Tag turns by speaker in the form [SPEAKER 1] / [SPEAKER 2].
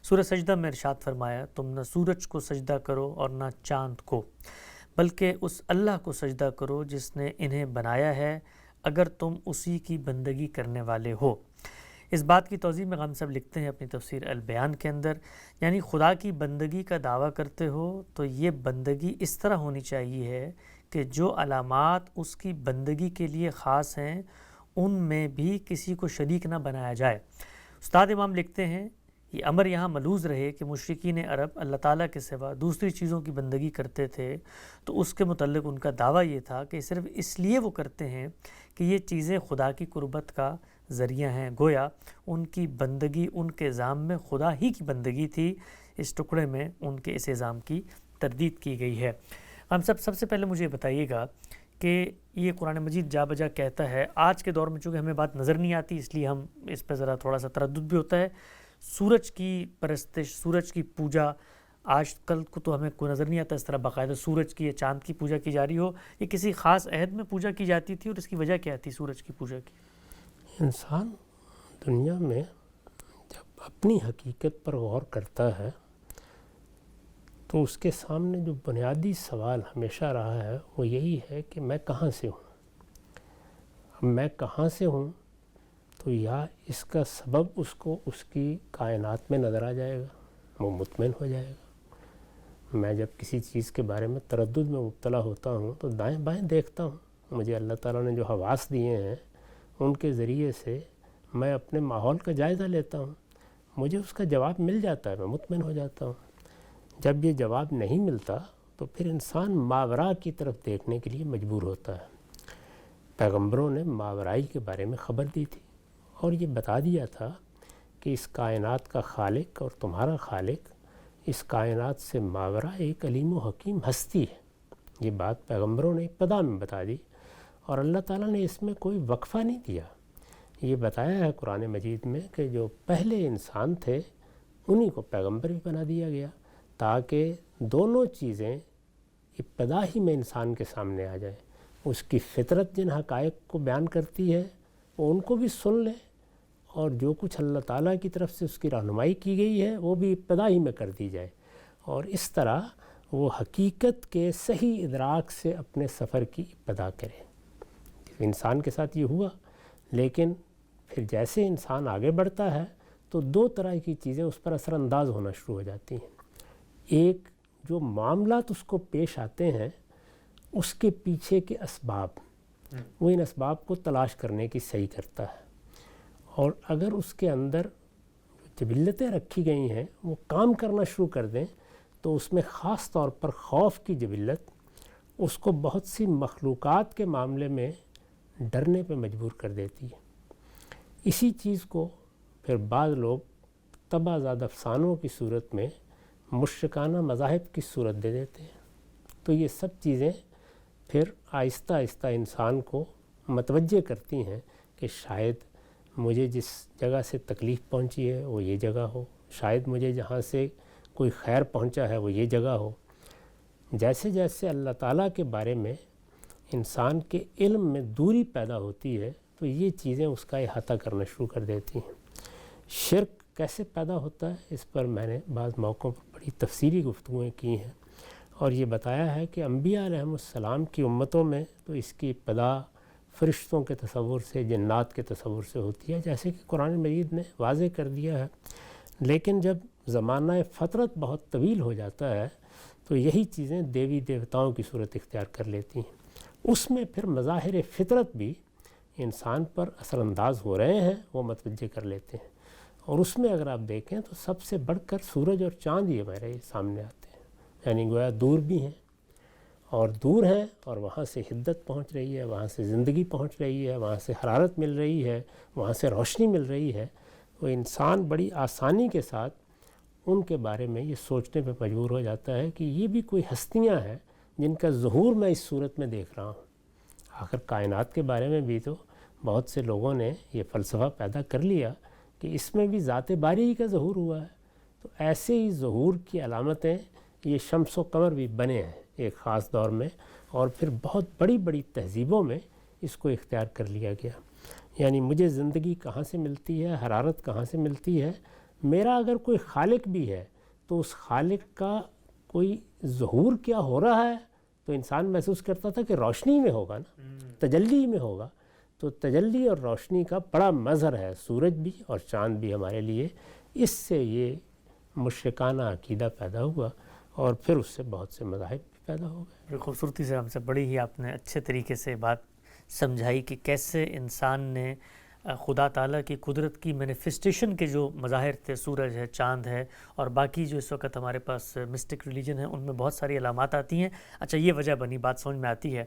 [SPEAKER 1] سورہ سجدہ میں ارشاد فرمایا تم نہ سورج کو سجدہ کرو اور نہ چاند کو، بلکہ اس اللہ کو سجدہ کرو جس نے انہیں بنایا ہے، اگر تم اسی کی بندگی کرنے والے ہو۔ اس بات کی توضیح میں غام صاحب لکھتے ہیں اپنی تفسیر البیان کے اندر، یعنی خدا کی بندگی کا دعویٰ کرتے ہو تو یہ بندگی اس طرح ہونی چاہیے ہے کہ جو علامات اس کی بندگی کے لیے خاص ہیں ان میں بھی کسی کو شریک نہ بنایا جائے۔ استاد امام لکھتے ہیں یہ امر یہاں ملحوظ رہے کہ مشرکین عرب اللہ تعالیٰ کے سوا دوسری چیزوں کی بندگی کرتے تھے، تو اس کے متعلق ان کا دعویٰ یہ تھا کہ صرف اس لیے وہ کرتے ہیں کہ یہ چیزیں خدا کی قربت کا ذریعہ ہیں، گویا ان کی بندگی ان کے ذام میں خدا ہی کی بندگی تھی۔ اس ٹکڑے میں ان کے اس الزام کی تردید کی گئی ہے۔ ہم سب سے پہلے مجھے بتائیے گا کہ یہ قرآن مجید جا بجا کہتا ہے، آج کے دور میں چونکہ ہمیں بات نظر نہیں آتی اس لیے ہم اس پہ ذرا تھوڑا سا تردد بھی ہوتا ہے، سورج کی پرستش، سورج کی پوجا آج کل کو تو ہمیں کوئی نظر نہیں آتا اس طرح باقاعدہ سورج کی یا چاند کی پوجا کی جا رہی ہو، یہ کسی خاص عہد میں پوجا کی جاتی تھی اور اس کی وجہ کیا تھی سورج کی پوجا کی؟
[SPEAKER 2] انسان دنیا میں جب اپنی حقیقت پر غور کرتا ہے تو اس کے سامنے جو بنیادی سوال ہمیشہ رہا ہے وہ یہی ہے کہ میں کہاں سے ہوں۔ اب میں کہاں سے ہوں تو یا اس کا سبب اس کو اس کی کائنات میں نظر آ جائے گا، وہ مطمئن ہو جائے گا۔ میں جب کسی چیز کے بارے میں تردد میں مبتلا ہوتا ہوں تو دائیں بائیں دیکھتا ہوں، مجھے اللہ تعالیٰ نے جو حواس دیے ہیں ان کے ذریعے سے میں اپنے ماحول کا جائزہ لیتا ہوں، مجھے اس کا جواب مل جاتا ہے، میں مطمئن ہو جاتا ہوں۔ جب یہ جواب نہیں ملتا تو پھر انسان ماوراء کی طرف دیکھنے کے لیے مجبور ہوتا ہے۔ پیغمبروں نے ماورائی کے بارے میں خبر دی تھی اور یہ بتا دیا تھا کہ اس کائنات کا خالق اور تمہارا خالق اس کائنات سے ماوراء ایک علیم و حکیم ہستی ہے۔ یہ بات پیغمبروں نے ابتدا میں بتا دی اور اللہ تعالیٰ نے اس میں کوئی وقفہ نہیں دیا۔ یہ بتایا ہے قرآن مجید میں کہ جو پہلے انسان تھے انہی کو پیغمبر بھی بنا دیا گیا تاکہ دونوں چیزیں ابتدا ہی میں انسان کے سامنے آ جائیں۔ اس کی فطرت جن حقائق کو بیان کرتی ہے وہ ان کو بھی سن لے اور جو کچھ اللہ تعالیٰ کی طرف سے اس کی رہنمائی کی گئی ہے وہ بھی ابتدا ہی میں کر دی جائے، اور اس طرح وہ حقیقت کے صحیح ادراک سے اپنے سفر کی ابتدا کرے۔ انسان کے ساتھ یہ ہوا، لیکن پھر جیسے انسان آگے بڑھتا ہے تو دو طرح کی چیزیں اس پر اثر انداز ہونا شروع ہو جاتی ہیں۔ ایک جو معاملات اس کو پیش آتے ہیں اس کے پیچھے کے اسباب، وہ ان اسباب کو تلاش کرنے کی صحیح کرتا ہے، اور اگر اس کے اندر جبلتیں رکھی گئی ہیں وہ کام کرنا شروع کر دیں تو اس میں خاص طور پر خوف کی جبلت اس کو بہت سی مخلوقات کے معاملے میں ڈرنے پہ مجبور کر دیتی ہے۔ اسی چیز کو پھر بعض لوگ تباہ افسانوں کی صورت میں مشرکانہ مذاہب کی صورت دے دیتے ہیں۔ تو یہ سب چیزیں پھر آہستہ آہستہ انسان کو متوجہ کرتی ہیں کہ شاید مجھے جس جگہ سے تکلیف پہنچی ہے وہ یہ جگہ ہو، شاید مجھے جہاں سے کوئی خیر پہنچا ہے وہ یہ جگہ ہو۔ جیسے جیسے اللہ تعالیٰ کے بارے میں انسان کے علم میں دوری پیدا ہوتی ہے تو یہ چیزیں اس کا احاطہ کرنا شروع کر دیتی ہیں۔ شرک کیسے پیدا ہوتا ہے اس پر میں نے بعض موقعوں پر بڑی تفصیلی گفتگویں کی ہیں، اور یہ بتایا ہے کہ انبیاء علیہم السلام کی امتوں میں تو اس کی ابتدا فرشتوں کے تصور سے، جنات کے تصور سے ہوتی ہے، جیسے کہ قرآن مجید نے واضح کر دیا ہے۔ لیکن جب زمانہ فترت بہت طویل ہو جاتا ہے تو یہی چیزیں دیوی دیوتاؤں کی صورت اختیار کر لیتی ہیں۔ اس میں پھر مظاہر فطرت بھی انسان پر اثر انداز ہو رہے ہیں، وہ متوجہ کر لیتے ہیں، اور اس میں اگر آپ دیکھیں تو سب سے بڑھ کر سورج اور چاند یہ ہمارے سامنے آتے ہیں، یعنی گویا دور بھی ہیں اور دور ہیں اور وہاں سے حدت پہنچ رہی ہے، وہاں سے زندگی پہنچ رہی ہے، وہاں سے حرارت مل رہی ہے، وہاں سے روشنی مل رہی ہے۔ وہ انسان بڑی آسانی کے ساتھ ان کے بارے میں یہ سوچنے پہ مجبور ہو جاتا ہے کہ یہ بھی کوئی ہستیاں ہیں جن کا ظہور میں اس صورت میں دیکھ رہا ہوں۔ آخر کائنات کے بارے میں بھی تو بہت سے لوگوں نے یہ فلسفہ پیدا کر لیا کہ اس میں بھی ذات باری کا ظہور ہوا ہے۔ تو ایسے ہی ظہور کی علامتیں یہ شمس و قمر بھی بنے ہیں ایک خاص دور میں، اور پھر بہت بڑی بڑی تہذیبوں میں اس کو اختیار کر لیا گیا۔ یعنی مجھے زندگی کہاں سے ملتی ہے، حرارت کہاں سے ملتی ہے، میرا اگر کوئی خالق بھی ہے تو اس خالق کا کوئی ظہور کیا ہو رہا ہے تو انسان محسوس کرتا تھا کہ روشنی میں ہوگا نا، تجلی میں ہوگا. تو تجلی اور روشنی کا بڑا مظہر ہے سورج بھی اور چاند بھی ہمارے لیے. اس سے یہ مشرکانہ عقیدہ پیدا ہوا اور پھر اس سے بہت سے مذاہب بھی پیدا ہو گئے.
[SPEAKER 1] بڑی خوبصورتی سے ہم سے بڑی ہی آپ نے اچھے طریقے سے بات سمجھائی کہ کیسے انسان نے خدا تعالیٰ کی قدرت کی مینیفیسٹیشن کے جو مظاہر تھے، سورج ہے، چاند ہے اور باقی جو اس وقت ہمارے پاس مسٹک ریلیجن ہے، ان میں بہت ساری علامات آتی ہیں. اچھا، یہ وجہ بنی، بات سمجھ میں آتی ہے.